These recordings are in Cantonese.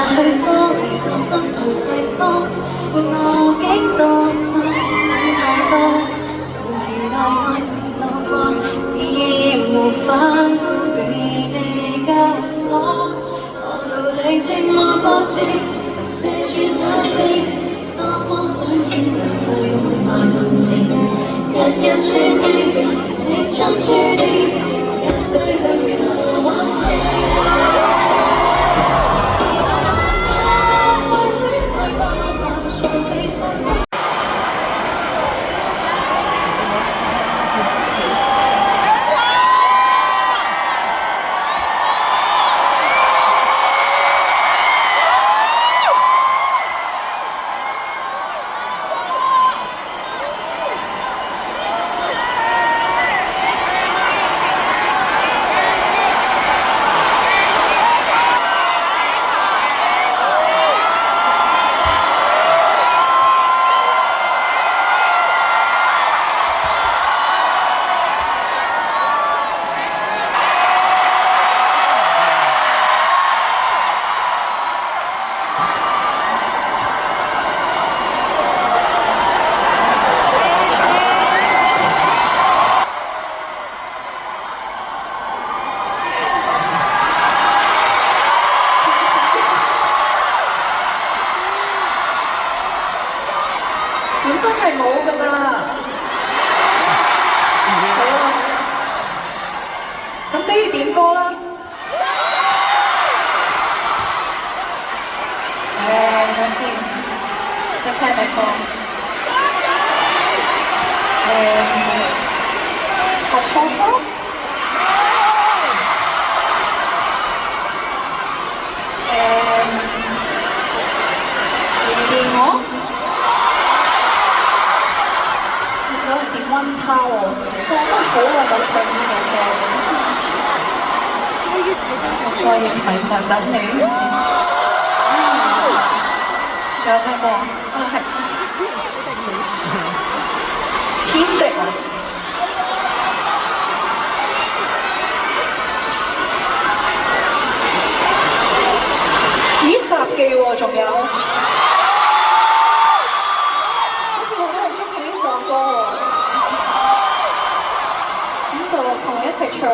許疏離都不能再疏，我竟多心，想太多，尚期待愛情路過，自然無法顧被你教唆。我到底寂寞多時，就借住冷靜，多麼想要眼淚換來同情，日日說你，命中注定，一對虛構幻影。本身係冇㗎啦，好啦，咁俾你點歌啦。等先，想聽咩歌？合唱歌？遇見我？有人點溫差喎！哇，真係好耐冇唱呢首歌，再月台上等你。仲有咩歌啊？係天敵啊！幾集記喎，仲有。就同你一齊唱喎。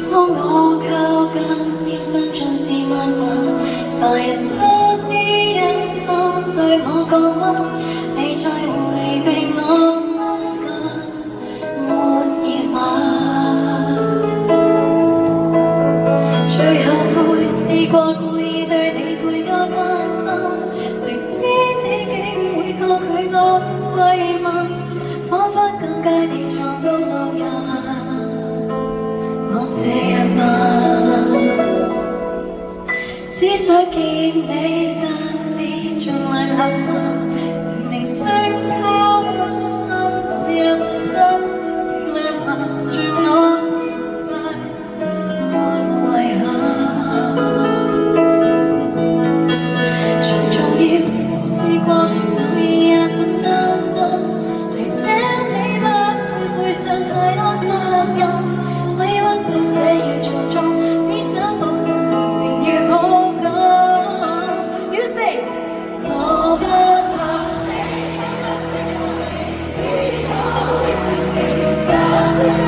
當我靠近，臉上盡是密雲。傻人都知一生對我降溫，你再迴避我親近，沒疑問。最後悔試過故意對你倍加關心，誰知你竟會抗拒我慰問，彷彿尷尬地撞到路人，我這樣笨。只想見你，但是盡量合吻，明明想拋個心，有信心，量憑住我依賴，沒遺憾。最重要，我試過說偶爾也想擔心，提醒你不會背上太多責任，委屈到這樣重重，只想保護同情與好。我不怕死，不死我你，依靠你靜靜，不息。